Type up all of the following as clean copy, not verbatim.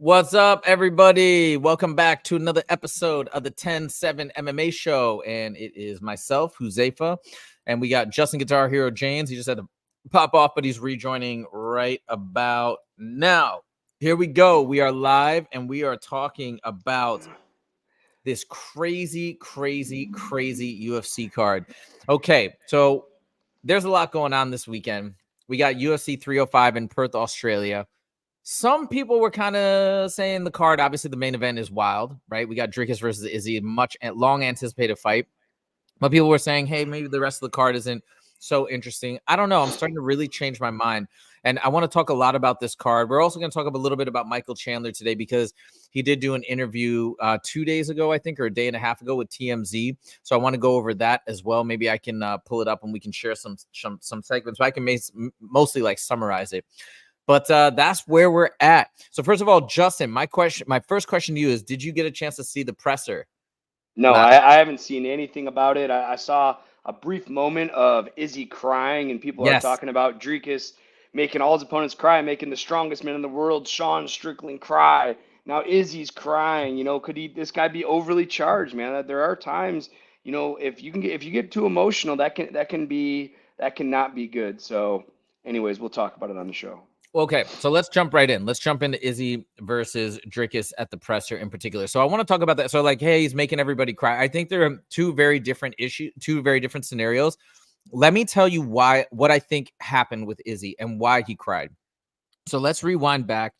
What's up, everybody? Welcome back to another episode of the 10-7 MMA Show. And it is myself, Huzaifa, and we got Justin Guitar Hero James. He just had to pop off, but he's rejoining right about now. Here we go. We are live, and we are talking about this crazy UFC card. Okay, so there's a lot going on this weekend. We got UFC 305 in Perth, Australia. Some people were kind of saying the card, obviously the main event is wild, right? We got Dricus versus Izzy, much long anticipated fight. But people were saying, hey, maybe the rest of the card isn't so interesting. I don't know. I'm starting to really change my mind. And I want to talk a lot about this card. We're also going to talk a little bit about Michael Chandler today because he did do an interview 2 days ago, I think, or a day and a half ago with TMZ. So I want to go over that as well. Maybe I can pull it up and we can share some segments. So I can mostly like summarize it. But that's where we're at. So first of all, Justin, my first question to you is, did you get a chance to see the presser? No, I haven't seen anything about it. I saw a brief moment of Izzy crying, and people are Yes. talking about Dricus making all his opponents cry, making the strongest man in the world, Sean Strickland, cry. Now Izzy's crying. Could this guy be overly charged, man? That there are times, if you get too emotional, that cannot be good. So, anyways, we'll talk about it on the show. Okay, so let's jump right in. Let's jump into Izzy versus Dricus at the presser in particular. So I want to talk about that. So like, hey, he's making everybody cry. I think there are two very different scenarios. Let me tell you what I think happened with Izzy and why he cried. So let's rewind back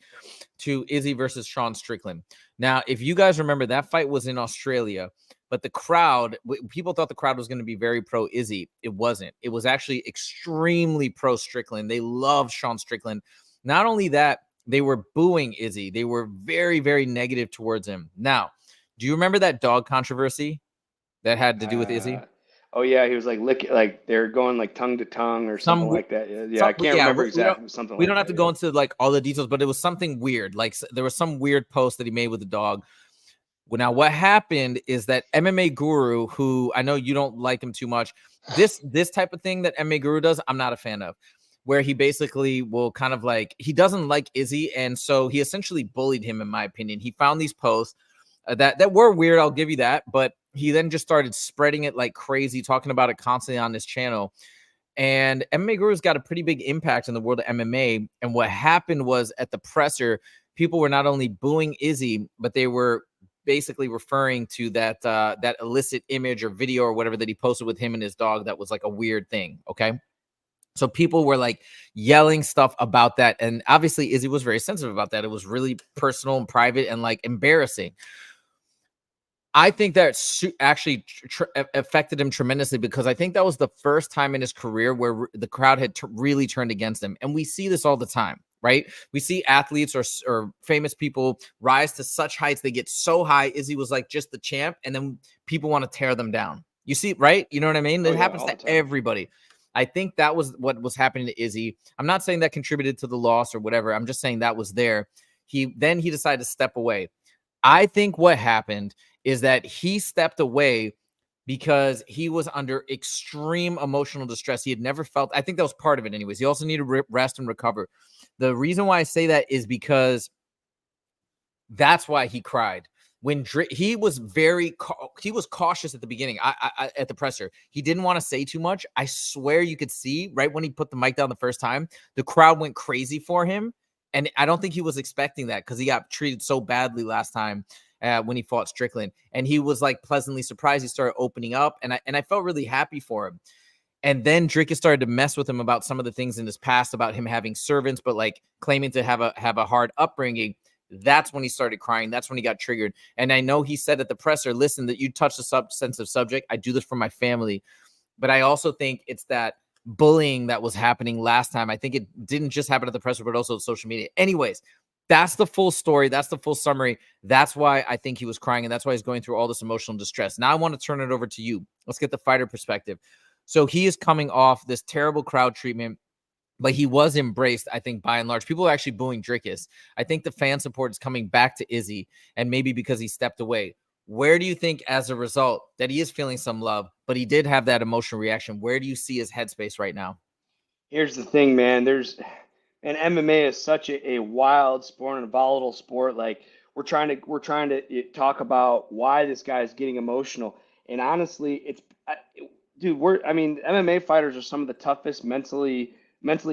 to Izzy versus Sean Strickland. Now, if you guys remember, that fight was in Australia, but the crowd, people thought the crowd was going to be very pro Izzy. It wasn't. It was actually extremely pro Strickland. They loved Sean Strickland. Not only that, they were booing Izzy. They were very, very negative towards him. Now, do you remember that dog controversy that had to do with Izzy? Oh yeah, he was like they're going like tongue to tongue or something like that. Yeah, I can't remember exactly. Something we like don't that. have to go into like all the details, but it was something weird. Like there was some weird post that he made with the dog. Well, now what happened is that MMA Guru, who I know you don't like him too much, this type of thing that MMA Guru does, I'm not a fan of. Where he basically will kind of like, he doesn't like Izzy, and so he essentially bullied him, in my opinion. He found these posts that were weird, I'll give you that, but he then just started spreading it like crazy, talking about it constantly on his channel. And MMA Guru's got a pretty big impact in the world of MMA. And what happened was at the presser, people were not only booing Izzy, but they were basically referring to that that illicit image or video or whatever that he posted with him and his dog that was like a weird thing. Okay. So people were like yelling stuff about that. And obviously Izzy was very sensitive about that. It was really personal and private and like embarrassing. I think that actually affected him tremendously because I think that was the first time in his career where the crowd had really turned against him. And we see this all the time, right? We see athletes or famous people rise to such heights. They get so high. Izzy was like just the champ. And then people want to tear them down. You see, right? You know what I mean? It happens to everybody. I think that was what was happening to Izzy. I'm not saying that contributed to the loss or whatever. I'm just saying that was there. He decided to step away. I think what happened is that he stepped away because he was under extreme emotional distress. He had never felt, I think that was part of it anyways. He also needed to rest and recover. The reason why I say that is because that's why he cried. When he was cautious at the beginning at the presser. He didn't want to say too much. I swear you could see right when he put the mic down the first time, the crowd went crazy for him. And I don't think he was expecting that because he got treated so badly last time when he fought Strickland. And he was like pleasantly surprised. He started opening up and I felt really happy for him. And then Dricus started to mess with him about some of the things in his past about him having servants, but like claiming to have a hard upbringing. That's when he started crying. That's when he got triggered. And I know he said at the presser, listen, that you touched a sensitive subject. I do this for my family. But I also think it's that bullying that was happening last time. I think it didn't just happen at the presser, but also social media. Anyways, that's the full story. That's the full summary. That's why I think he was crying. And that's why he's going through all this emotional distress. Now I want to turn it over to you. Let's get the fighter perspective. So he is coming off this terrible crowd treatment. But he was embraced, I think, by and large. People are actually booing Dricus. I think the fan support is coming back to Izzy, and maybe because he stepped away. Where do you think, as a result, that he is feeling some love, but he did have that emotional reaction? Where do you see his headspace right now? Here's the thing, man. And MMA is such a wild sport and a volatile sport. Like we're trying to talk about why this guy is getting emotional. And honestly, dude, I mean, MMA fighters are some of the toughest mentally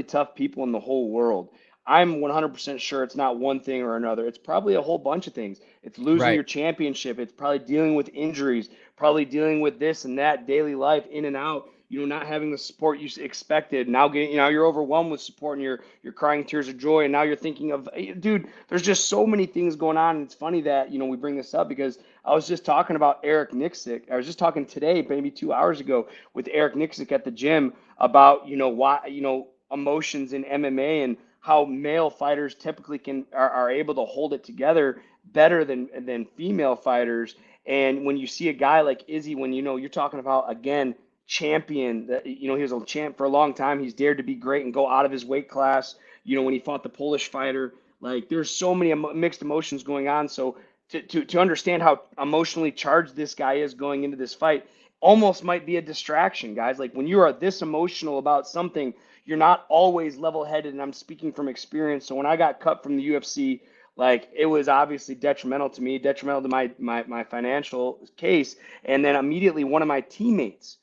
tough people in the whole world. I'm 100% sure it's not one thing or another. It's probably a whole bunch of things. It's losing Right. your championship. It's probably dealing with injuries, probably dealing with this and that daily life in and out. Not having the support you expected. Now getting, you're overwhelmed with support and you're crying tears of joy. And now you're thinking of, dude, there's just so many things going on. And it's funny that, we bring this up because I was just talking about Eric Nixick. I was just talking today, maybe 2 hours ago, with Eric Nixick at the gym about, why, emotions in MMA and how male fighters typically are able to hold it together better than female fighters. And when you see a guy like Izzy, when you're talking about again champion, that he was a champ for a long time. He's dared to be great and go out of his weight class. When he fought the Polish fighter, like there's so many mixed emotions going on. So to understand how emotionally charged this guy is going into this fight almost might be a distraction, guys. Like when you are this emotional about something, you're not always level-headed, and I'm speaking from experience. So when I got cut from the UFC, like it was obviously detrimental to me, detrimental to my financial case. And then immediately one of my teammates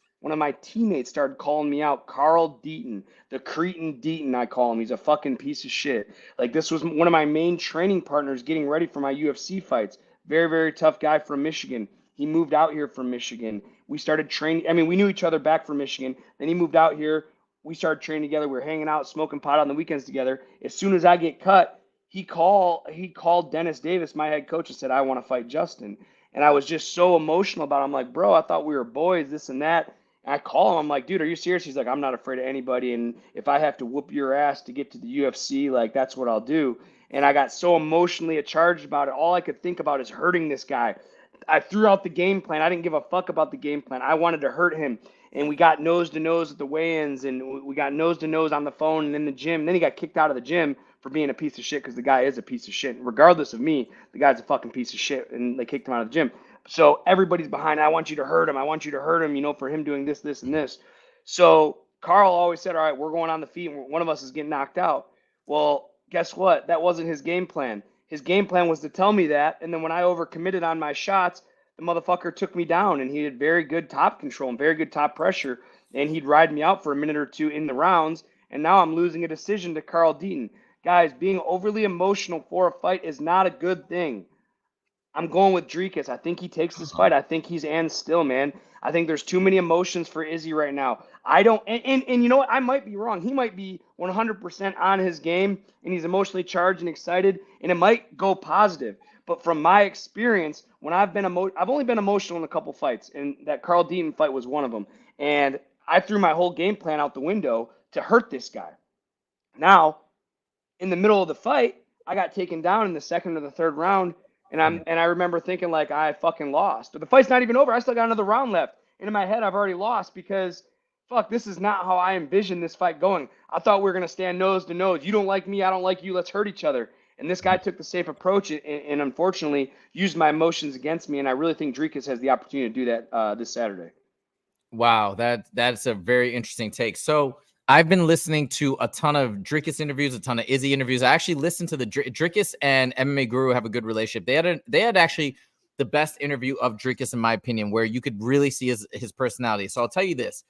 started calling me out. Carl Deaton, the Cretan Deaton, I call him. He's a fucking piece of shit. Like this was one of my main training partners getting ready for my UFC fights. Very, very tough guy from Michigan. He moved out here from Michigan. We started training. I mean, we knew each other back from Michigan. Then he moved out here. We started training together. We were hanging out, smoking pot on the weekends together. As soon as I get cut, he called Dennis Davis, my head coach, and said, I want to fight Justin. And I was just so emotional about it. I'm like, bro, I thought we were boys, this and that. And I call him. I'm like, dude, are you serious? He's like, I'm not afraid of anybody. And if I have to whoop your ass to get to the UFC, like, that's what I'll do. And I got so emotionally charged about it. All I could think about is hurting this guy. I threw out the game plan. I didn't give a fuck about the game plan. I wanted to hurt him. And we got nose to nose at the weigh-ins, and we got nose to nose on the phone and in the gym. And then he got kicked out of the gym for being a piece of shit because the guy is a piece of shit. Regardless of me, the guy's a fucking piece of shit, and they kicked him out of the gym. So everybody's behind. I want you to hurt him. I want you to hurt him. For him doing this, this, and this. So Carl always said, "All right, we're going on the feet. And one of us is getting knocked out." Well, guess what? That wasn't his game plan. His game plan was to tell me that, and then when I overcommitted on my shots, the motherfucker took me down, and he had very good top control and very good top pressure, and he'd ride me out for a minute or two in the rounds, and now I'm losing a decision to Carl Deaton. Guys, being overly emotional for a fight is not a good thing. I'm going with Dricus. I think he takes this fight. I think he's and still, man. I think there's too many emotions for Izzy right now. I don't, and you know what? I might be wrong. He might be 100% on his game, and he's emotionally charged and excited, and it might go positive. But from my experience, when I've only been emotional in a couple fights, and that Carl Deaton fight was one of them. And I threw my whole game plan out the window to hurt this guy. Now, in the middle of the fight, I got taken down in the second or the third round, and I remember thinking like I fucking lost. But the fight's not even over. I still got another round left. And in my head, I've already lost because fuck, this is not how I envisioned this fight going. I thought we were gonna stand nose to nose. You don't like me, I don't like you. Let's hurt each other. And this guy took the safe approach and unfortunately used my emotions against me. And I really think Dricus has the opportunity to do that this Saturday. Wow, that's a very interesting take. So I've been listening to a ton of Dricus interviews, a ton of Izzy interviews. I actually listened to the Dricus and MMA Guru have a good relationship. They had actually the best interview of Dricus, in my opinion, where you could really see his personality. So I'll tell you this: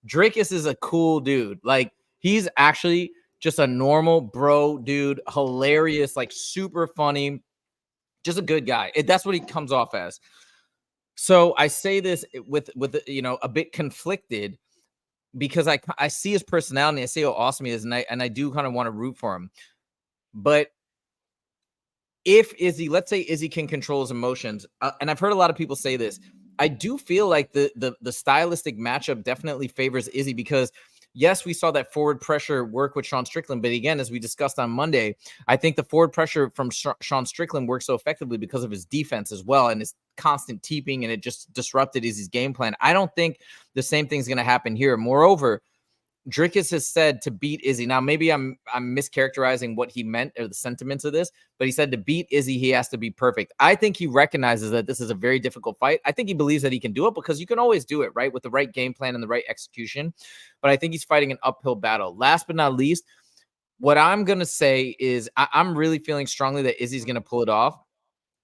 Dricus is a cool dude. Like he's actually just a normal bro dude, hilarious, like super funny, just a good guy. That's what he comes off as. So I say this with a bit conflicted because I see his personality, I see how awesome he is, and I do kind of want to root for him. But if Izzy, let's say Izzy can control his emotions, and I've heard a lot of people say this, I do feel like the stylistic matchup definitely favors Izzy because yes, we saw that forward pressure work with Sean Strickland, but again, as we discussed on Monday, I think the forward pressure from Sean Strickland works so effectively because of his defense as well and his constant teeping, and it just disrupted Izzy's game plan. I don't think the same thing's going to happen here. Moreover, Dricus has said to beat Izzy. Now, maybe I'm mischaracterizing what he meant or the sentiments of this, but he said to beat Izzy, he has to be perfect. I think he recognizes that this is a very difficult fight. I think he believes that he can do it because you can always do it, right, with the right game plan and the right execution. But I think he's fighting an uphill battle. Last but not least, What I'm gonna say is I'm really feeling strongly that Izzy's gonna pull it off,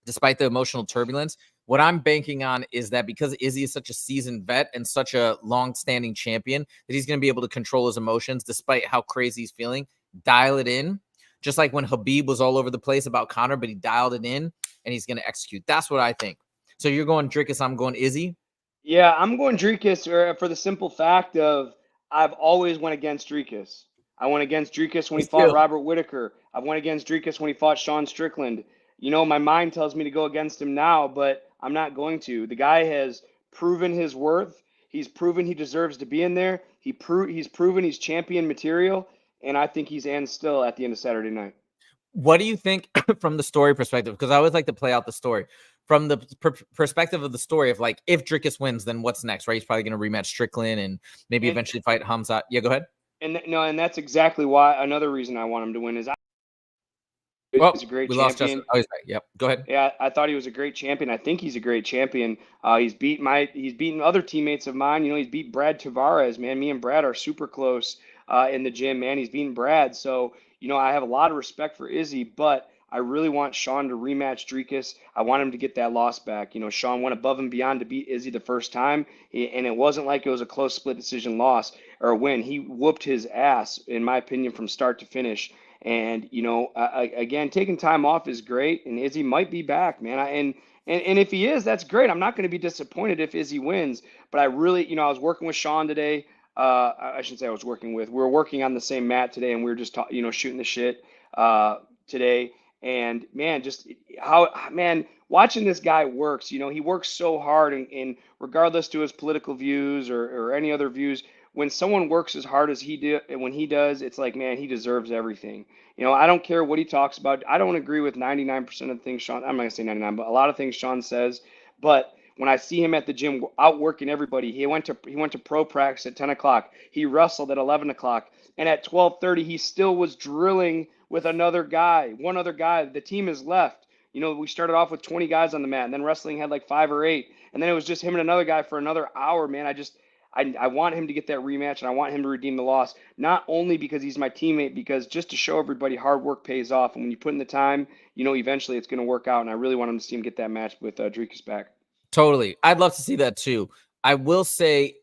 despite the emotional turbulence. What I'm banking on is that because Izzy is such a seasoned vet and such a long-standing champion, that he's going to be able to control his emotions despite how crazy he's feeling, dial it in. Just like when Habib was all over the place about Conor, but he dialed it in and he's going to execute. That's what I think. So you're going Dricus, I'm going Izzy. Yeah, I'm going Dricus for the simple fact of I've always went against Dricus. I went against Dricus when he It's fought too. Robert Whitaker. I went against Dricus when he fought Sean Strickland. You know, my mind tells me to go against him now, but I'm not going to. The guy has proven his worth. He's proven he deserves to be in there. He's proven he's champion material, and I think he's and still at the end of Saturday night. What do you think from the story perspective? Because I always like to play out the story from the perspective of the story of like, if Dricus wins, then what's next, right? He's probably going to rematch Strickland and maybe And eventually fight Hamzat. Yeah, go ahead. no, and that's exactly why another reason I want him to win is he's Well, a great we lost Justin. champion. Oh, he's back. Yep. Go ahead. Yeah, I thought he was a great champion. I think he's a great champion. He's beaten other teammates of mine. You know, he's beat Brad Tavares, man. Me and Brad are super close in the gym, man. He's beaten Brad. So, you know, I have a lot of respect for Izzy, but I really want Sean to rematch Dricus. I want him to get that loss back. You know, Sean went above and beyond to beat Izzy the first time, and it wasn't like it was a close split decision loss or a win. He whooped his ass, in my opinion, from start to finish. And you know, again, taking time off is great, and Izzy might be back, man. And if he is, that's great. I'm not going to be disappointed if Izzy wins. But I really, you know, I was working with Sean today. I shouldn't say I was working with. We were working on the same mat today, and we were just you know, shooting the shit today. And man, just man, watching this guy works. You know, he works so hard, and regardless to his political views or any other views, when someone works as hard as he do, when he does, it's like, man, he deserves everything. You know, I don't care what he talks about. I don't agree with 99% of the things Sean, I'm not gonna say 99, but a lot of things Sean says. But when I see him at the gym outworking everybody, he went to pro practice at 10 o'clock. He wrestled at 11 o'clock, and at 12:30 he still was drilling with another guy, one other guy. The team is left. You know, we started off with 20 guys on the mat, and then wrestling had like 5 or 8, and then it was just him and another guy for another hour. Man, I want him to get that rematch, and I want him to redeem the loss, not only because he's my teammate, because just to show everybody hard work pays off. And when you put in the time, you know, eventually it's going to work out. And I really want him to see him get that match with Dricus back. Totally. I'd love to see that too. I will say,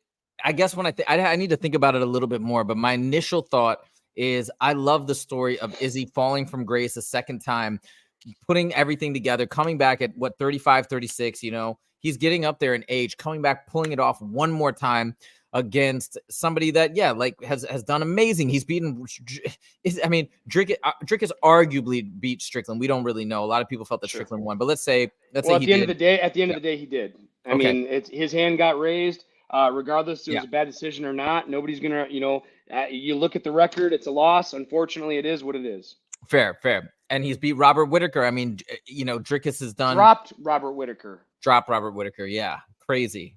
I guess when I need to think about it a little bit more, but my initial thought is I love the story of Izzy falling from grace a second time, putting everything together, coming back at what, 35, 36, you know, he's getting up there in age, coming back, pulling it off one more time against somebody that, yeah, like has done amazing. He's beaten, I mean, Dricus arguably beat Strickland. We don't really know. A lot of people felt that Sure. Strickland won, but let's say Well, at he the end of did. the day, he did. I Okay. mean, it's his hand got raised. Regardless, it was Yeah. a bad decision or not. Nobody's gonna, you know, you look at the record, it's a loss. Unfortunately, it is what it is. Fair. And he's beat Robert Whitaker. I mean, you know, Dricus has done Dropped Robert Whitaker. drop Robert Whitaker. Yeah. Crazy.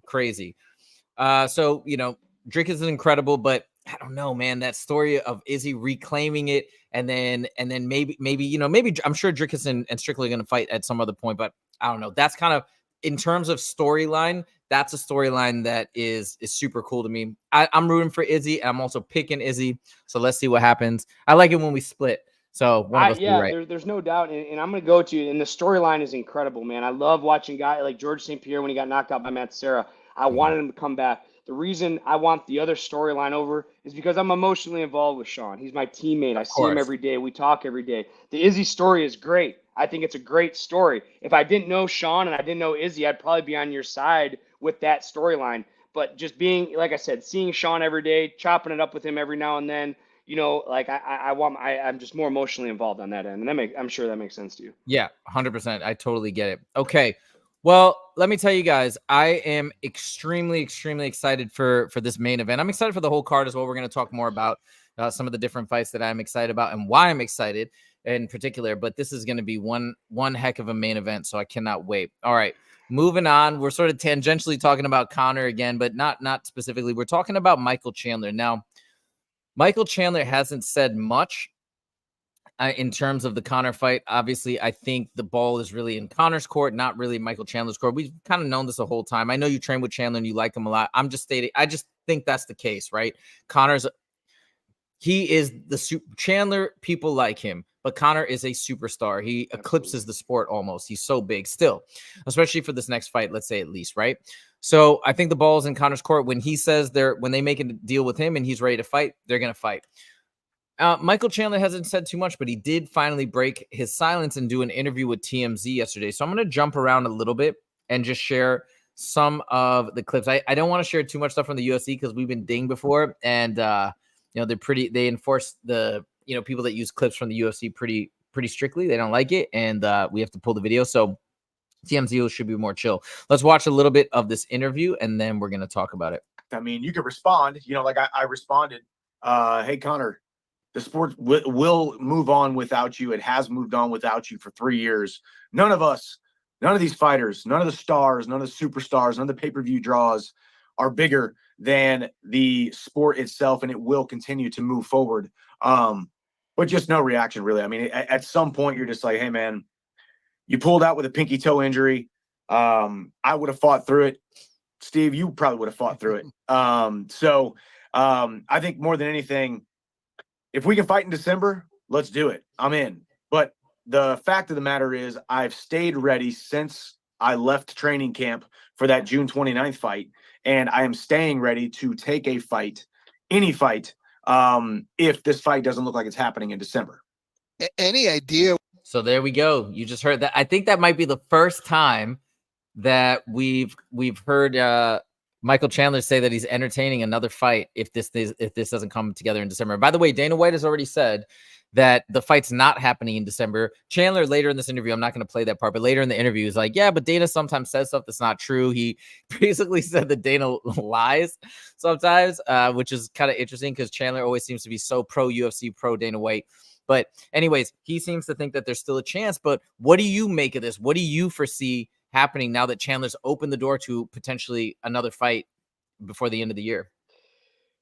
So, you know, Dricus is incredible, but I don't know, man, that story of Izzy reclaiming it and then maybe, you know, maybe I'm sure Dricus and Strickland are going to fight at some other point, but I don't know. That's kind of, in terms of storyline, that's a storyline that is super cool to me. I'm rooting for Izzy, and I'm also picking Izzy. So let's see what happens. I like it when we split. So one of us will be right. There's no doubt, and I'm gonna go to you. And the storyline is incredible, man. I love watching guys like George St. Pierre when he got knocked out by Matt Serra. I wanted him to come back. The reason I want the other storyline over is because I'm emotionally involved with Sean. He's my teammate. I Of see him course. every day. We talk every day. The Izzy story is great. I think it's a great story. If I didn't know Sean and I didn't know Izzy, I'd probably be on your side with that storyline. But just being, like I said, seeing Sean every day, chopping it up with him every now and then, you know, like I'm just more emotionally involved on that end, and I'm sure that makes sense to you. Yeah, 100%. I totally get it. Okay. Well, let me tell you guys, I am extremely excited for this main event. I'm excited for the whole card as well. We're going to talk more about some of the different fights that I'm excited about and why I'm excited in particular, but this is going to be one heck of a main event, so I cannot wait. All right. Moving on, we're sort of tangentially talking about Conor again, but not specifically. We're talking about Michael Chandler. Now, Michael Chandler hasn't said much in terms of the Conor fight. Obviously, I think the ball is really in Conor's court, not really Michael Chandler's court. We've kind of known this the whole time. I know you train with Chandler and you like him a lot. I'm just stating, I just think that's the case, right? Conor's he is the Chandler. People like him, but Conor is a superstar. He eclipses the sport almost. He's so big still, especially for this next fight. Let's say at least, right? So I think the ball's in Conor's court when he says when they make a deal with him and he's ready to fight, they're gonna fight. Michael Chandler hasn't said too much, but he did finally break his silence and do an interview with TMZ yesterday. So I'm going to jump around a little bit and just share some of the clips. I don't want to share too much stuff from the UFC because we've been dinged before, and they enforce the people that use clips from the UFC pretty strictly. They don't like it, and we have to pull the video. So TMZ should be more chill. Let's watch a little bit of this interview, and then we're going to talk about it. I mean, you could respond, like I responded, hey, Conor, the sport will move on without you. It has moved on without you for 3 years. None of these fighters, none of the stars, none of the superstars, none of the pay-per-view draws are bigger than the sport itself, and it will continue to move forward. But just no reaction, really. I mean, at some point, you're just like, hey, man, you pulled out with a pinky toe injury. I would have fought through it. Steve, you probably would have fought through it. So I think more than anything, if we can fight in December, let's do it. I'm in. But the fact of the matter is I've stayed ready since I left training camp for that June 29th fight, and I am staying ready to take a fight, any fight, if this fight doesn't look like it's happening in December. Any idea? So there we go. You just heard that. I think that might be the first time that we've heard Michael Chandler say that he's entertaining another fight if this doesn't come together in December. By the way, Dana White has already said that the fight's not happening in December. Chandler later in this interview, I'm not going to play that part, but later in the interview, he's like, yeah, but Dana sometimes says stuff that's not true. He basically said that Dana lies sometimes, which is kind of interesting because Chandler always seems to be so pro UFC, pro Dana White. But anyways, he seems to think that there's still a chance. But what do you make of this? What do you foresee happening now that Chandler's opened the door to potentially another fight before the end of the year?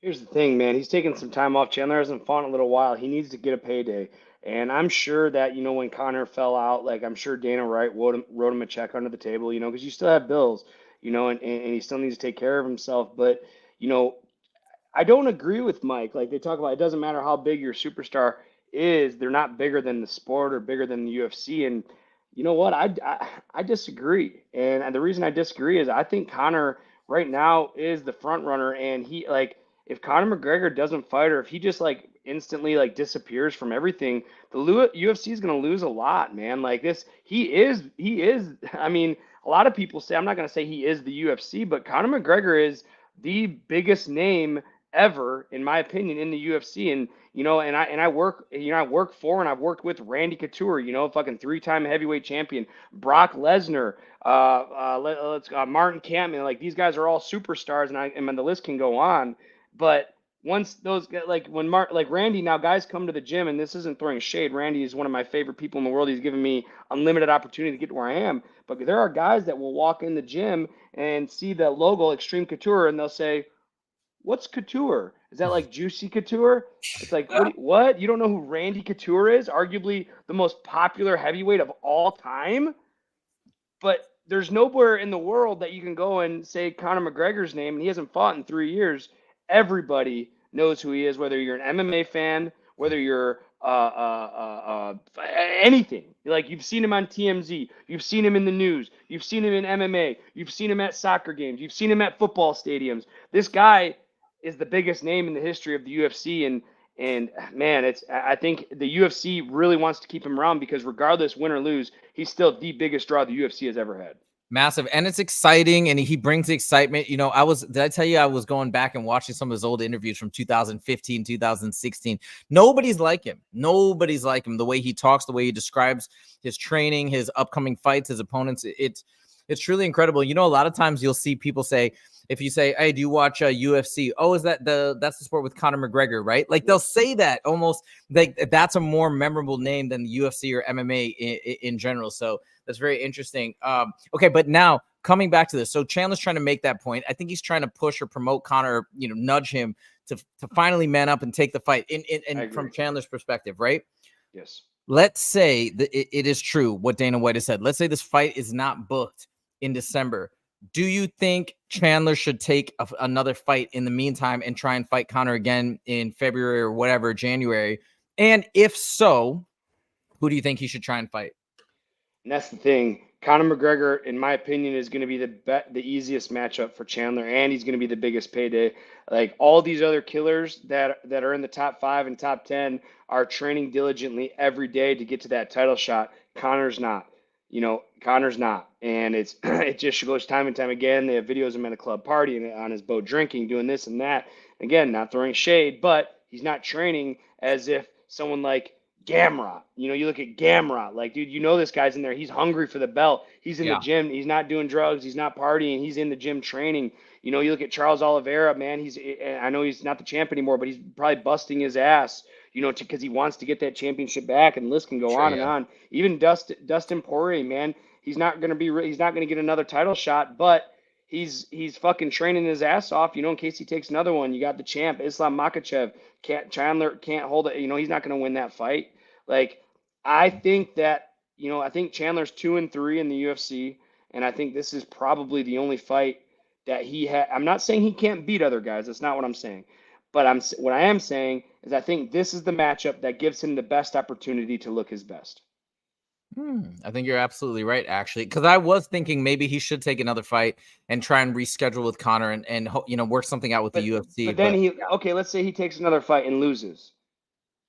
Here's the thing, man. He's taking some time off. Chandler hasn't fought in a little while. He needs to get a payday. And I'm sure that, when Conor fell out, like I'm sure Dana White wrote him a check under the table, because you still have bills, and he still needs to take care of himself. But, I don't agree with Mike. Like they talk about, it doesn't matter how big your superstar is, they're not bigger than the sport or bigger than the UFC. And you know what? I disagree. And the reason I disagree is I think Conor right now is the front runner. And if Conor McGregor doesn't fight, or if he just instantly disappears from everything, the UFC is going to lose a lot, man. Like this, he is, I mean, a lot of people say, I'm not going to say he is the UFC, but Conor McGregor is the biggest name ever, in my opinion, in the UFC. And I work for and I've worked with Randy Couture, fucking 3-time heavyweight champion, Brock Lesnar, Martin Kampman. These guys are all superstars, and the list can go on. But once those when Randy, now guys come to the gym, and this isn't throwing shade. Randy is one of my favorite people in the world. He's given me unlimited opportunity to get to where I am. But there are guys that will walk in the gym and see the logo Extreme Couture, and they'll say, what's Couture? Is that Juicy Couture? It's what? You don't know who Randy Couture is? Arguably the most popular heavyweight of all time? But there's nowhere in the world that you can go and say Conor McGregor's name, and he hasn't fought in 3 years. Everybody knows who he is, whether you're an MMA fan, whether you're anything. You've seen him on TMZ, you've seen him in the news, you've seen him in MMA, you've seen him at soccer games, you've seen him at football stadiums. This guy is the biggest name in the history of the UFC, and man, I think the UFC really wants to keep him around because regardless, win or lose, he's still the biggest draw the UFC has ever had. Massive. And it's exciting, and he brings the excitement. Did I tell you I was going back and watching some of his old interviews from 2015, 2016. Nobody's like him. Nobody's like him. The way he talks, the way he describes his training, his upcoming fights, his opponents, it's truly incredible. A lot of times you'll see people say, if you say, hey, do you watch UFC? Oh, is that's the sport with Conor McGregor, right? They'll say that almost that's a more memorable name than the UFC or MMA in general. So that's very interesting. Okay, but now coming back to this. So Chandler's trying to make that point. I think he's trying to push or promote Conor, nudge him to finally man up and take the fight in from Chandler's perspective, right? Yes. Let's say that it is true what Dana White has said. Let's say this fight is not booked in December. Do you think Chandler should take another fight in the meantime and try and fight Conor again in February or whatever, January? And if so, who do you think he should try and fight? And that's the thing. Conor McGregor, in my opinion, is going to be the easiest matchup for Chandler, and he's going to be the biggest payday. Like all these other killers that are in the top 5 and top 10 are training diligently every day to get to that title shot. Conor's not. Conor's not, and it just goes time and time again. They have videos of him at a club party and on his boat drinking, doing this and that. Again, not throwing shade, but he's not training as if someone like Gamrot. You look at Gamrot, like, dude, this guy's in there. He's hungry for the belt. He's in the gym. He's not doing drugs. He's not partying. He's in the gym training. You look at Charles Oliveira, man. I know he's not the champ anymore, but he's probably busting his ass, because he wants to get that championship back, and the list can go on and on. Even Dustin Poirier, man, he's not going to get another title shot, but he's fucking training his ass off, in case he takes another one. You got the champ, Islam Makhachev. Chandler can't hold it. He's not going to win that fight. Like, I think that, I think Chandler's 2-3 in the UFC, and I think this is probably the only fight that he had. I'm not saying he can't beat other guys. That's not what I'm saying. But what I am saying is I think this is the matchup that gives him the best opportunity to look his best. I think you're absolutely right, actually, because I was thinking maybe he should take another fight and try and reschedule with Conor and work something out with the UFC. But then let's say he takes another fight and loses.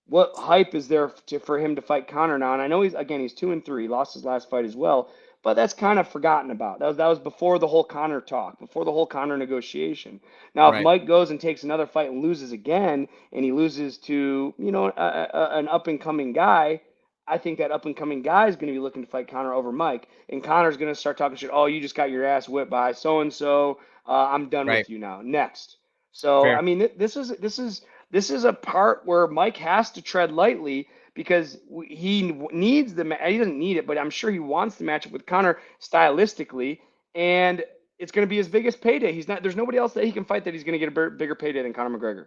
What hype is there for him to fight Conor now? And I know he's 2-3, lost his last fight as well, but that's kind of forgotten about. That was before the whole Conor talk, before the whole Conor negotiation. Now, if Mike goes and takes another fight and loses again, and he loses to an up and coming guy, I think that up and coming guy is going to be looking to fight Conor over Mike, and Conor's going to start talking shit. Oh, you just got your ass whipped by so and so. I'm done with you now. Next. So Fair. I mean, this is a part where Mike has to tread lightly because he needs he doesn't need it, but I'm sure he wants the matchup with Conor stylistically, and it's going to be his biggest payday. There's nobody else that he can fight that he's going to get a bigger payday than Conor McGregor.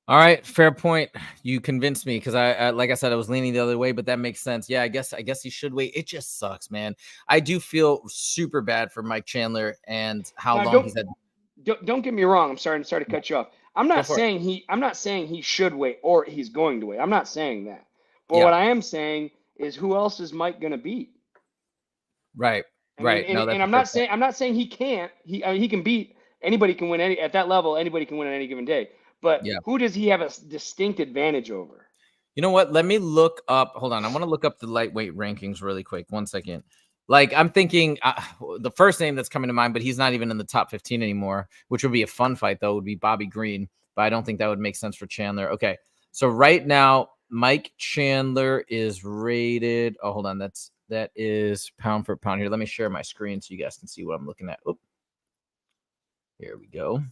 All right, fair point. You convinced me because I like I said, I was leaning the other way, but that makes sense. Yeah, I guess he should wait. It just sucks, man. I do feel super bad for Mike Chandler and how long he's had. Don't get me wrong. I'm sorry to cut you off. I'm not saying he should wait or he's going to wait. I'm not saying that. But what I am saying is who else is Mike going to beat? Right. And I'm not saying he can't. He can beat anybody. Can win at that level. Anybody can win on any given day. But who does he have a distinct advantage over? You know what? Let me look up. Hold on. I want to look up the lightweight rankings really quick. 1 second. Like, I'm thinking the first name that's coming to mind, but he's not even in the top 15 anymore, which would be a fun fight, though, would be Bobby Green. But I don't think that would make sense for Chandler. Okay. So right now, Mike Chandler is rated. Oh, hold on. That is pound for pound here. Let me share my screen so you guys can see what I'm looking at. Oh, here we go.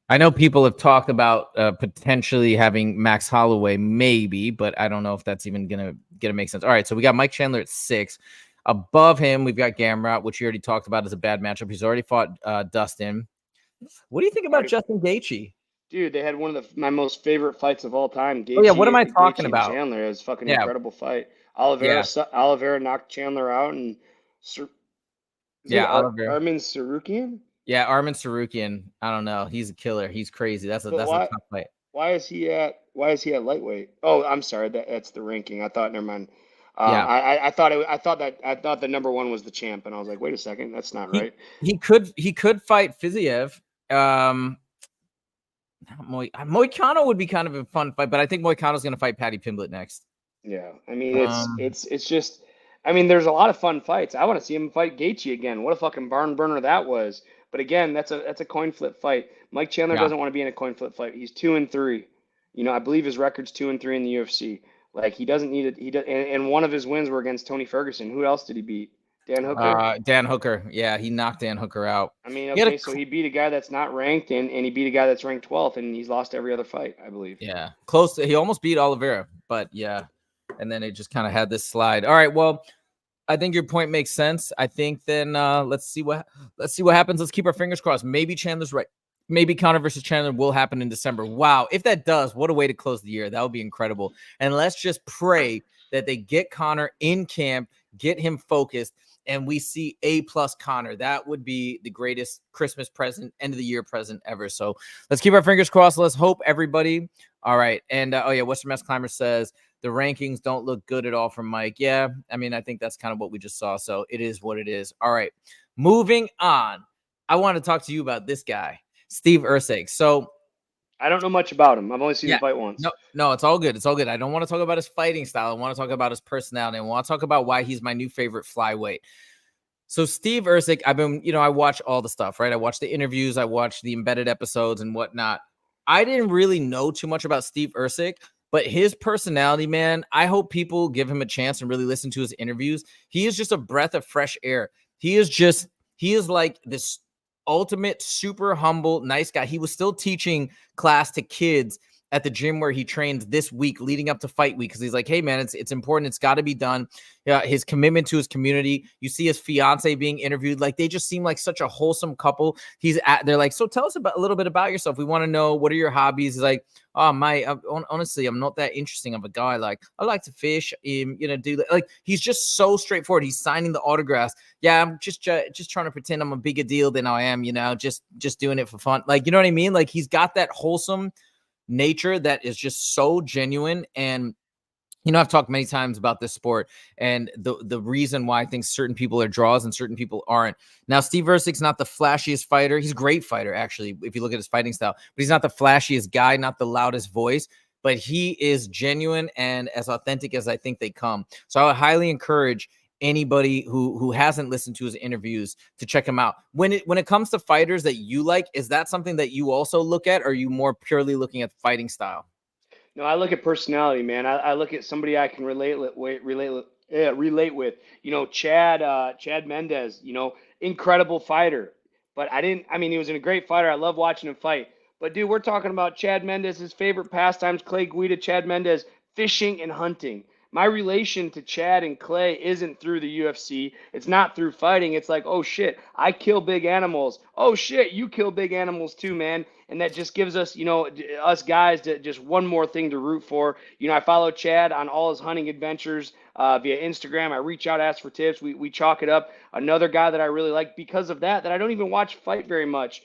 I know people have talked about potentially having Max Holloway, maybe, but I don't know if that's even gonna make sense. All right, so we got Mike Chandler at 6. Above him, we've got Gamrot, which you already talked about as a bad matchup. He's already fought Dustin. What do you think about Justin Gaethje? Dude, they had one of my most favorite fights of all time. Gaethje, what am I talking about? Chandler, it was a fucking incredible fight. Oliveira knocked Chandler out, and Oliveira. Armin Tsarukyan. Yeah, Armin Tsarukyan. I don't know. He's a killer. He's crazy. That's a tough fight. Why is he at lightweight? Oh, I'm sorry. That's the ranking. I thought. Never mind. I thought the number 1 was the champ, and I was like, wait a second, that's not right. He could fight Fiziev. Moicano would be kind of a fun fight, but I think Moicano's going to fight Paddy Pimblett next. Yeah, I mean it's just. I mean, there's a lot of fun fights. I want to see him fight Gaethje again. What a fucking barn burner that was. But again, that's a coin flip fight. Mike Chandler doesn't want to be in a coin flip fight. He's 2-3. I believe his record's 2-3 in the UFC. Like, he doesn't need it. And one of his wins were against Tony Ferguson. Who else did he beat? Dan Hooker. Dan Hooker. Yeah, he knocked Dan Hooker out. I mean, okay, so he beat a guy that's not ranked, and he beat a guy that's ranked 12th, and he's lost every other fight, I believe. Yeah, close. He almost beat Oliveira, but yeah, and then it just kind of had this slide. All right, well, I think your point makes sense. I think then let's see what happens. Let's keep our fingers crossed. Maybe Chandler's right. Maybe Conor versus Chandler will happen in December. Wow, if that does, what a way to close the year. That would be incredible. And let's just pray that they get Conor in camp, get him focused, and we see A+ Connor. That would be the greatest Christmas present, end of the year present ever. So let's keep our fingers crossed. Let's hope everybody. All right. And oh yeah, Western Mass Climber says the rankings don't look good at all from Mike. Yeah, I mean, I think that's kind of what we just saw. So it is what it is. All right. Moving on. I want to talk to you about this guy, Steve Erceg. So I don't know much about him. I've only seen yeah, him fight once. no, it's all good. It's all good. I don't want to talk about his fighting style. I want to talk about his personality. I want to talk about why he's my new favorite flyweight. So Steve Erceg, I've been, I watch all the stuff, right? I watch the interviews, I watch the embedded episodes and whatnot. I didn't really know too much about Steve Erceg, but his personality, man, I hope people give him a chance and really listen to his interviews. He is just a breath of fresh air. He is like this ultimate, super humble, nice guy. He was still teaching class to kids at the gym where he trained this week leading up to fight week, because he's like, hey man, it's important, it's got to be done. His commitment to his community. You see his fiance being interviewed, like they just seem like such a wholesome couple. They're like, so tell us a little bit about yourself, we want to know, what are your hobbies? He's like, honestly, I'm not that interesting of a guy. Like, I like to fish, like, he's just so straightforward. He's signing the autographs. Yeah, I'm just trying to pretend I'm a bigger deal than I am, just doing it for fun. Like, you know what I mean? Like, he's got that wholesome nature that is just so genuine. And I've talked many times about this sport and the reason why I think certain people are draws and certain people aren't. Now, Steve Erceg's not the flashiest fighter. He's a great fighter, actually, if you look at his fighting style, but he's not the flashiest guy, not the loudest voice, but he is genuine and as authentic as I think they come. So I would highly encourage anybody who hasn't listened to his interviews to check him out. When it comes to fighters that you like, is that something that you also look at, or are you more purely looking at fighting style? No, I look at personality, man. I look at somebody I can relate with. Chad Mendez, incredible fighter. But he was a great fighter. I love watching him fight. But dude, we're talking about Chad Mendez, his favorite pastimes, Clay Guida, Chad Mendez, fishing and hunting. My relation to Chad and Clay isn't through the UFC. It's not through fighting. It's like, oh shit, I kill big animals. Oh shit, you kill big animals too, man. And that just gives us, us guys just one more thing to root for. I follow Chad on all his hunting adventures via Instagram. I reach out, ask for tips. We chalk it up. Another guy that I really like because of that I don't even watch fight very much.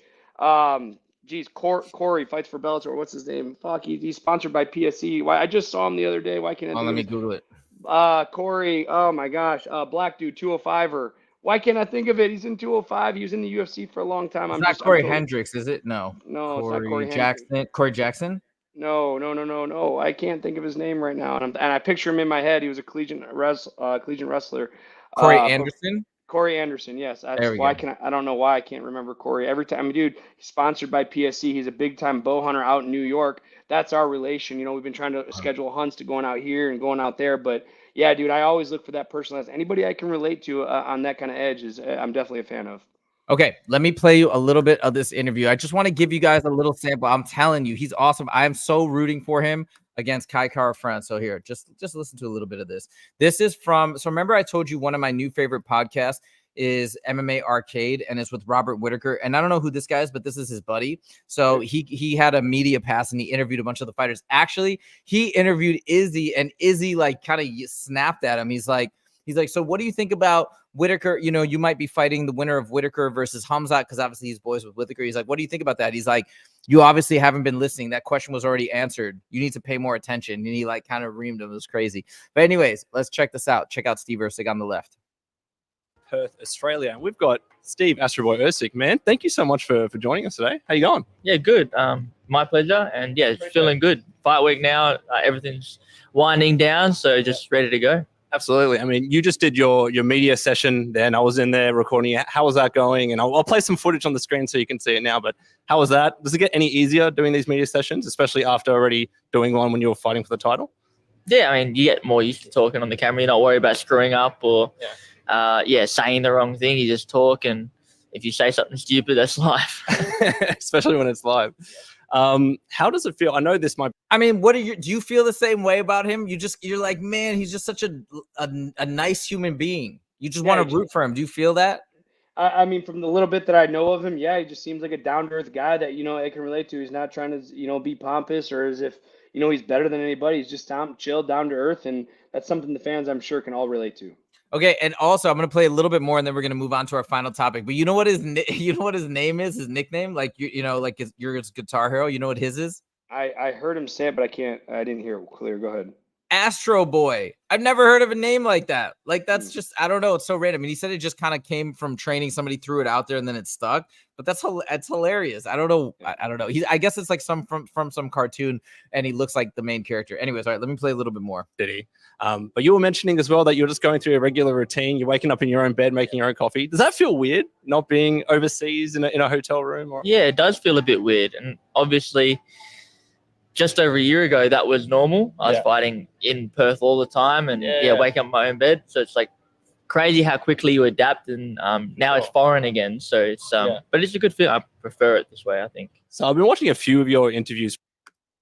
Corey fights for Bellator. What's his name? Fuck, he's sponsored by PSE. Why? I just saw him the other day. Why can't I? Let me Google it. Corey. Oh my gosh. Black dude, 205er. Why can't I think of it? He's in 205. He was in the UFC for a long time. It's not Corey Hendricks, is it? No. No, it's not Corey Jackson. Corey Jackson? No. I can't think of his name right now. And I picture him in my head. He was a collegiate wrestler. Corey Anderson? Corey Anderson, yes. I don't know why I can't remember Corey. Every time, dude, he's sponsored by PSC. He's a big-time bow hunter out in New York. That's our relation. We've been trying to schedule hunts to going out here and going out there. But, yeah, dude, I always look for that person. Anybody I can relate to on that kind of edge I'm definitely a fan of. Okay, let me play you a little bit of this interview. I just want to give you guys a little sample. I'm telling you, he's awesome. I am so rooting for him against Kai Kara France. So here, just listen to a little bit of this. This is from, so remember I told you one of my new favorite podcasts is MMA Arcade, and it's with Robert Whitaker. And I don't know who this guy is, but this is his buddy. So he had a media pass and he interviewed a bunch of the fighters. Actually, he interviewed Izzy, and Izzy like kind of snapped at him. He's like, so what do you think about Whitaker? You might be fighting the winner of Whitaker versus Hamzat, because obviously he's boys with Whitaker. He's like, what do you think about that? He's like, you obviously haven't been listening. That question was already answered. You need to pay more attention. And he like kind of reamed him. It was crazy. But anyways, let's check this out. Check out Steve Erceg on the left. Perth, Australia. And we've got Steve Astroboy Erceg. Man, thank you so much for joining us today. How you going? Yeah, good. My pleasure. And yeah, feeling good. Fight week now. Everything's winding down, so just ready to go. Absolutely. I mean, you just did your media session then. I was in there recording it. How was that going? And I'll play some footage on the screen so you can see it now. But how was that? Does it get any easier doing these media sessions, especially after already doing one when you were fighting for the title? Yeah, I mean, you get more used to talking on the camera. You're not worried about screwing up or saying the wrong thing. You just talk, and if you say something stupid, that's life. Especially when it's live. How does it feel? I know this might. I mean, do you feel the same way about him? You're like, man, he's just such a nice human being. You just want to root for him. Do you feel that? I mean, from the little bit that I know of him, yeah, he just seems like a down-to-earth guy that, I can relate to. He's not trying to, be pompous or as if, he's better than anybody. He's just chill, down to earth. And that's something the fans, I'm sure, can all relate to. Okay, and also I'm gonna play a little bit more, and then we're gonna move on to our final topic. But you know what his name is? His nickname, like like you're his Guitar Hero. You know what his is? I heard him say it, but I didn't hear it clear. Go ahead. Astro Boy. I've never heard of a name like that. Like that's just, I don't know. It's so random. I mean, he said it just kind of came from training. Somebody threw it out there and then it stuck. But that's hilarious. I don't know. I don't know. I guess it's like from some cartoon, and he looks like the main character. Anyways, all right. Let me play a little bit more. Did he? But you were mentioning as well that you're just going through a regular routine. You're waking up in your own bed, making your own coffee. Does that feel weird, not being overseas in a hotel room? Or Yeah, it does feel a bit weird, and obviously, just over a year ago, that was normal. I was fighting in Perth all the time, and waking up in my own bed. So it's like crazy how quickly you adapt, and now it's foreign again. So it's but it's a good feeling. I prefer it this way, I think. So I've been watching a few of your interviews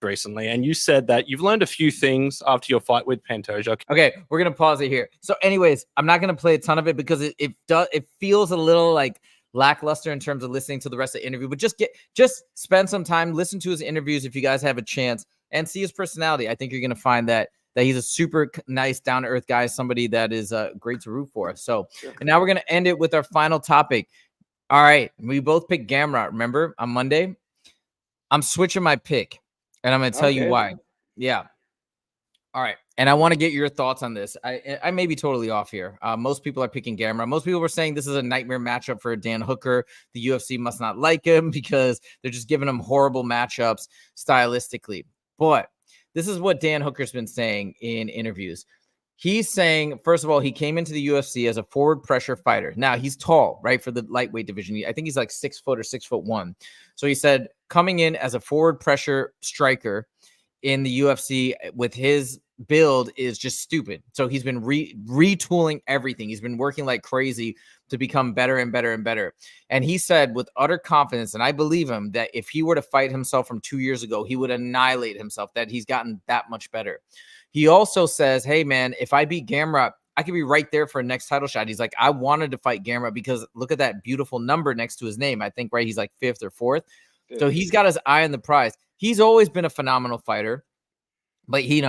recently, and you said that you've learned a few things after your fight with Pantoja. Okay, we're gonna pause it here. So, anyways, I'm not gonna play a ton of it because it feels a little like lackluster in terms of listening to the rest of the interview. But just spend some time, listen to his interviews if you guys have a chance, and see his personality. I think you're gonna find that he's a super nice, down to earth guy, somebody that is great to root for. So, and now we're gonna end it with our final topic. All right, we both picked Gamrot. Remember on Monday, I'm switching my pick. And I'm going to tell you why. Yeah. All right. And I want to get your thoughts on this. I may be totally off here. Most people are picking Gamrot. Most people were saying this is a nightmare matchup for Dan Hooker. The UFC must not like him because they're just giving him horrible matchups stylistically. But this is what Dan Hooker's been saying in interviews. He's saying, first of all, he came into the UFC as a forward pressure fighter. Now, he's tall, right, for the lightweight division. I think he's like 6 foot or 6'1". So he said coming in as a forward pressure striker in the UFC with his build is just stupid. So he's been retooling everything. He's been working like crazy to become better and better and better. And he said with utter confidence, and I believe him, that if he were to fight himself from 2 years ago, he would annihilate himself, that he's gotten that much better. He also says, hey, man, if I beat Gamrot, I could be right there for a next title shot. He's like, I wanted to fight Gamrot because look at that beautiful number next to his name. I think, right, he's like 5th or 4th. So he's got his eye on the prize. He's always been a phenomenal fighter. But, he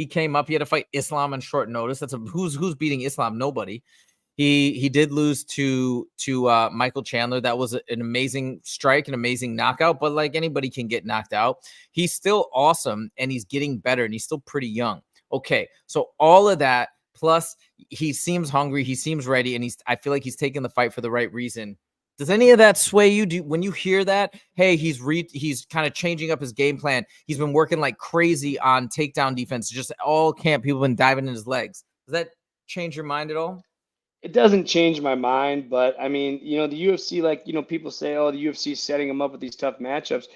came up. He had to fight Islam on short notice. That's who's beating Islam? Nobody. He did lose to Michael Chandler. That was an amazing strike, an amazing knockout. But like anybody can get knocked out. He's still awesome, and he's getting better, and he's still pretty young. Okay, so all of that, plus he seems hungry, he seems ready, and I feel like he's taking the fight for the right reason. Does any of that sway you? When you hear that, hey, he's kind of changing up his game plan. He's been working like crazy on takedown defense. Just all camp, people have been diving in his legs. Does that change your mind at all? It doesn't change my mind, but I mean, the UFC, like, people say, oh, the UFC is setting him up with these tough matchups.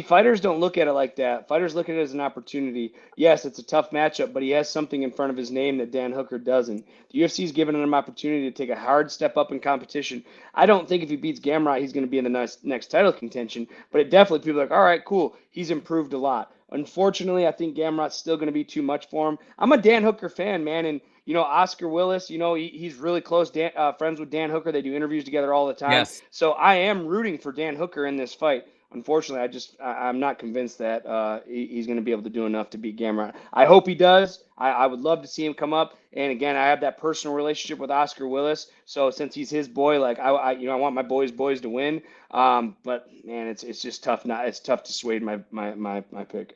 Fighters don't look at it like that. Fighters look at it as an opportunity. Yes, it's a tough matchup, but he has something in front of his name that Dan Hooker doesn't. The UFC is giving him an opportunity to take a hard step up in competition. I don't think if he beats Gamrot, he's going to be in the next title contention, but it definitely, people are like, all right, cool. He's improved a lot. Unfortunately, I think Gamrot's still going to be too much for him. I'm a Dan Hooker fan, man, and Oscar Willis, he's really close friends with Dan Hooker. They do interviews together all the time. Yes. So I am rooting for Dan Hooker in this fight. Unfortunately, I'm not convinced that he's going to be able to do enough to beat Gamrot. I hope he does. I would love to see him come up. And again, I have that personal relationship with Oscar Willis. So since he's his boy, like I want my boys to win. But man, it's just tough. It's tough to sway my pick.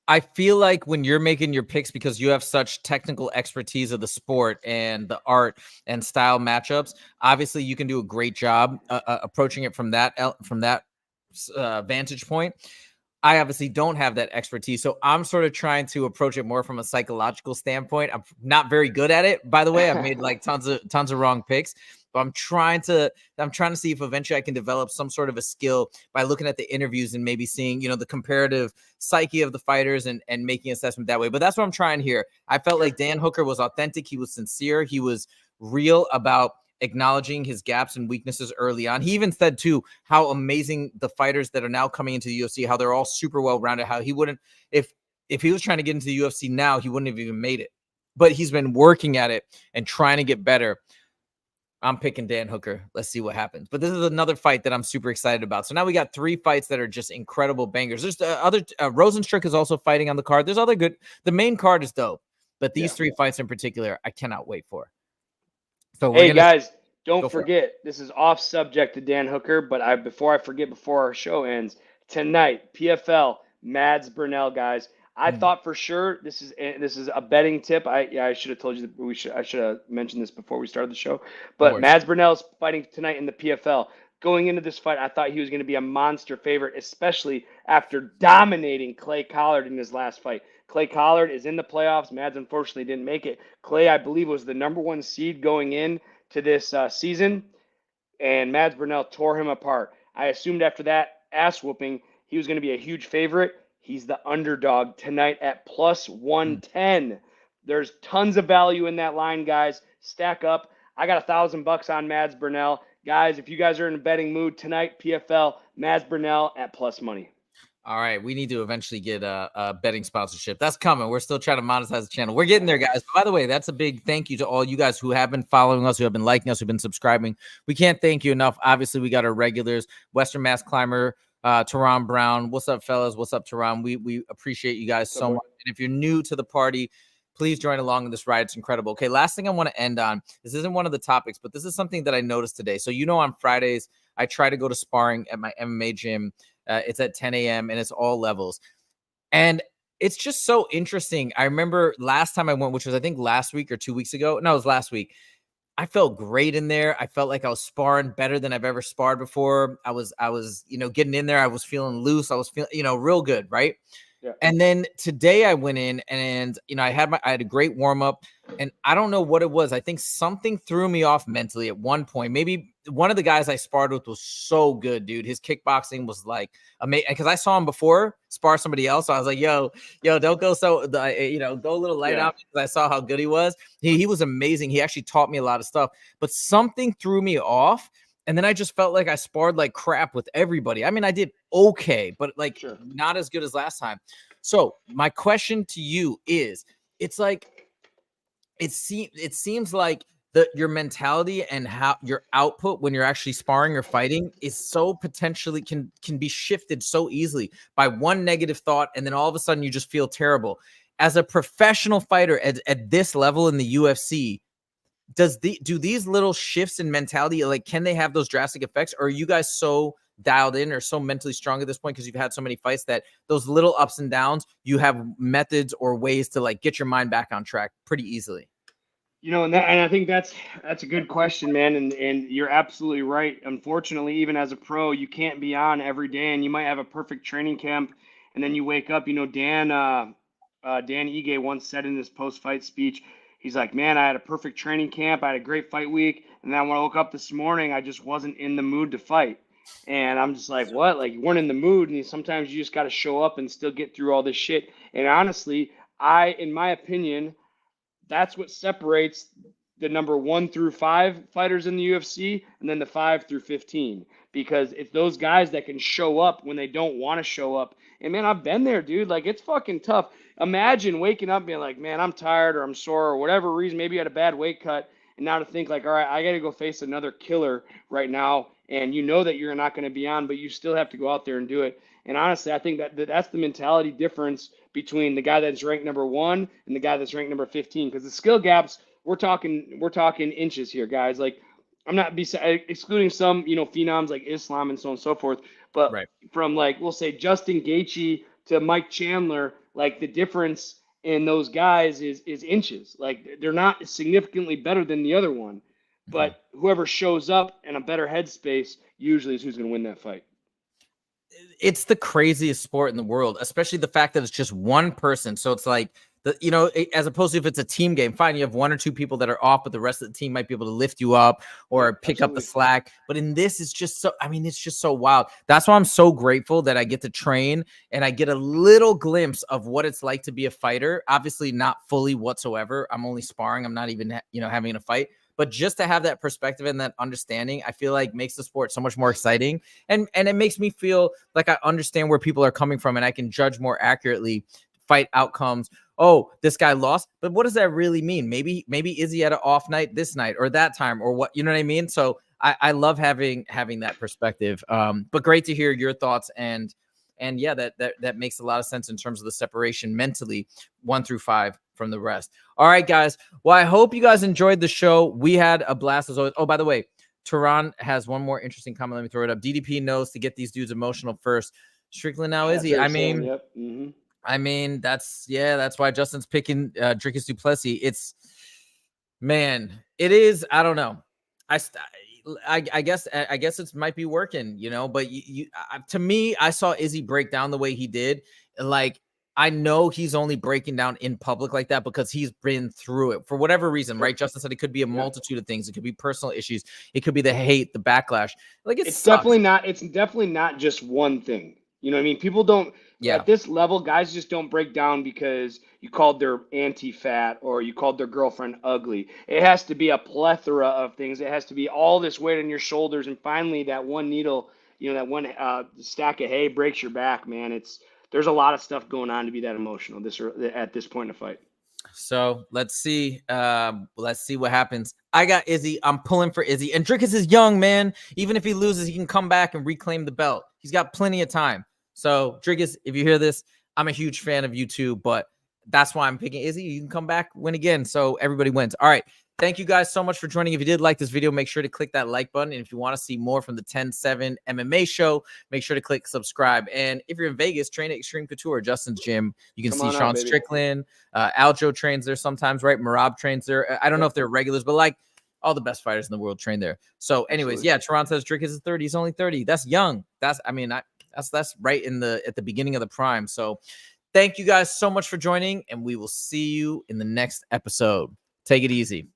I feel like when you're making your picks, because you have such technical expertise of the sport and the art and style matchups, obviously you can do a great job approaching it from that vantage point. I obviously don't have that expertise, so I'm sort of trying to approach it more from a psychological standpoint. I'm not very good at it, by the way. I've made like tons of wrong picks, but I'm trying to see if eventually I can develop some sort of a skill by looking at the interviews and maybe seeing, the comparative psyche of the fighters and making assessment that way. But that's what I'm trying here. I felt like Dan Hooker was authentic. He was sincere. He was real about acknowledging his gaps and weaknesses early on. He even said too how amazing the fighters that are now coming into the UFC, how they're all super well-rounded, how he wouldn't, if he was trying to get into the UFC now, he wouldn't have even made it. But he's been working at it and trying to get better. I'm picking Dan Hooker. Let's see what happens. But this is another fight that I'm super excited about. So now we got 3 fights that are just incredible bangers. There's other Rosenstruck is also fighting on the card. There's other good. The main card is dope, but these 3 fights in particular, I cannot wait for. So Hey we're gonna guys, go don't for it. forget, this is off subject to Dan Hooker, but before I forget, before our show ends, tonight, PFL, Mads Burnell, guys. I thought for sure this is a betting tip. I should have told you that I should have mentioned this before we started the show. No But worries. Mads Burnell's fighting tonight in the PFL. Going into this fight, I thought he was going to be a monster favorite, especially after dominating Clay Collard in his last fight. Clay Collard is in the playoffs. Mads unfortunately didn't make it. Clay, I believe, was the #1 seed going in to this season, and Mads Burnell tore him apart. I assumed after that ass whooping, he was going to be a huge favorite. He's the underdog tonight at plus 110. There's tons of value in that line, guys. Stack up. I got $1,000 on Mads Burnell. Guys, if you guys are in a betting mood tonight, PFL, Mads Burnell at plus money. All right, we need to eventually get a betting sponsorship. That's coming. We're still trying to monetize the channel. We're getting there, guys. By the way, that's a big thank you to all you guys who have been following us, who have been liking us, who've been subscribing. We can't thank you enough. Obviously, we got our regulars, Western Mass Climber, Teron Brown. What's up, fellas? What's up, Teron? We appreciate you guys so much. And if you're new to the party, please join along in this ride. It's incredible. Okay, last thing I want to end on. This isn't one of the topics, but this is something that I noticed today. So, on Fridays, I try to go to sparring at my MMA gym. It's at 10 a.m. and it's all levels. And it's just so interesting. I remember last time I went, which was I think last week or 2 weeks ago. No, it was last week. I felt great in there. I felt like I was sparring better than I've ever sparred before. I was, getting in there. I was feeling loose. I was feeling, real good. Right. Yeah. And then today I went in and, I had a great warm up, and I don't know what it was. I think something threw me off mentally at one point. Maybe one of the guys I sparred with was so good, dude. His kickboxing was like amazing, because I saw him before spar somebody else. So I was like, yo, don't go go a little light out, because I saw how good he was. He was amazing. He actually taught me a lot of stuff, but something threw me off. And then I just felt like I sparred like crap with everybody. I mean, I did okay, but not as good as last time. So my question to you is, it's like, it seems like your mentality and how your output when you're actually sparring or fighting is so potentially can be shifted so easily by one negative thought, and then all of a sudden you just feel terrible. As a professional fighter at this level in the UFC, do these little shifts in mentality, like, can they have those drastic effects? Or are you guys so dialed in or so mentally strong at this point, because you've had so many fights, that those little ups and downs, you have methods or ways to like get your mind back on track pretty easily? And I think that's a good question, man. And you're absolutely right. Unfortunately, even as a pro, you can't be on every day, and you might have a perfect training camp, and then you wake up. Dan Ige once said in his post-fight speech, he's like, man, I had a perfect training camp. I had a great fight week. And then when I woke up this morning, I just wasn't in the mood to fight. And I'm just like, what? Like, you weren't in the mood. And sometimes you just got to show up and still get through all this shit. And honestly, in my opinion, that's what separates the number 1 through 5 fighters in the UFC, and then the 5 through 15, because it's those guys that can show up when they don't want to show up. And man, I've been there, dude. Like, it's fucking tough. Imagine waking up being like, man, I'm tired, or I'm sore, or whatever reason. Maybe you had a bad weight cut, and now to think like, all right, I got to go face another killer right now, and you know that you're not going to be on, but you still have to go out there and do it. And honestly, I think that's the mentality difference between the guy that's ranked number 1 and the guy that's ranked number 15. Because the skill gaps, we're talking inches here, guys. Like, I'm not excluding some, phenoms like Islam and so on and so forth. But from, like, we'll say Justin Gaethje to Mike Chandler, like, the difference in those guys is inches. Like, they're not significantly better than the other one. But whoever shows up in a better headspace usually is who's going to win that fight. It's the craziest sport in the world, especially the fact that it's just one person. So it's like, as opposed to if it's a team game, fine, you have 1 or 2 people that are off, but the rest of the team might be able to lift you up or pick up the slack. But in this, it's just it's just so wild. That's why I'm so grateful that I get to train and I get a little glimpse of what it's like to be a fighter. Obviously not fully whatsoever. I'm only sparring. I'm not even, having a fight. But just to have that perspective and that understanding, I feel like makes the sport so much more exciting. And it makes me feel like I understand where people are coming from, and I can judge more accurately fight outcomes. Oh, this guy lost, but what does that really mean? Maybe Izzy had an off night this night or that time, or what, you know what I mean? So I love having that perspective. But great to hear your thoughts and And yeah, that makes a lot of sense in terms of the separation mentally, 1 through 5 from the rest. All right, guys. Well, I hope you guys enjoyed the show. We had a blast as always. Oh, by the way, Tehran has one more interesting comment. Let me throw it up. DDP knows to get these dudes emotional first. Strickland now, Izzy. I mean, yep. Mm-hmm. I mean, that's why Justin's picking Dricus du Plessis. It's, man, it is. I don't know. I guess it might be working, you know. But to me, I saw Izzy break down the way he did. Like, I know he's only breaking down in public like that because he's been through it for whatever reason, right? Justin said it could be a multitude of things. It could be personal issues. It could be the hate, the backlash. Like, it's definitely not. It's definitely not just one thing. You know what I mean? People don't, at this level, guys just don't break down because you called their auntie fat or you called their girlfriend ugly. It has to be a plethora of things. It has to be all this weight on your shoulders. And finally, that one needle, you know, that one stack of hay breaks your back, man. There's a lot of stuff going on to be that emotional at this point in the fight. So let's see what happens. I got Izzy. I'm pulling for Izzy. And Dricus is young, man. Even if he loses, he can come back and reclaim the belt. He's got plenty of time. So, Dricus, if you hear this, I'm a huge fan of you too, but that's why I'm picking Izzy. You can come back, win again, so everybody wins. All right. Thank you guys so much for joining. If you did like this video, make sure to click that like button. And if you want to see more from the 10-7 MMA show, make sure to click subscribe. And if you're in Vegas, train at Extreme Couture, Justin's gym. You can see Sean Strickland. Aljo trains there sometimes, right? Marab trains there. I don't know if they're regulars, but like all the best fighters in the world train there. So anyways, yeah, Toronto says Dricus is 30. He's only 30. That's young. That's right at the beginning of the prime. So thank you guys so much for joining, and we will see you in the next episode. Take it easy.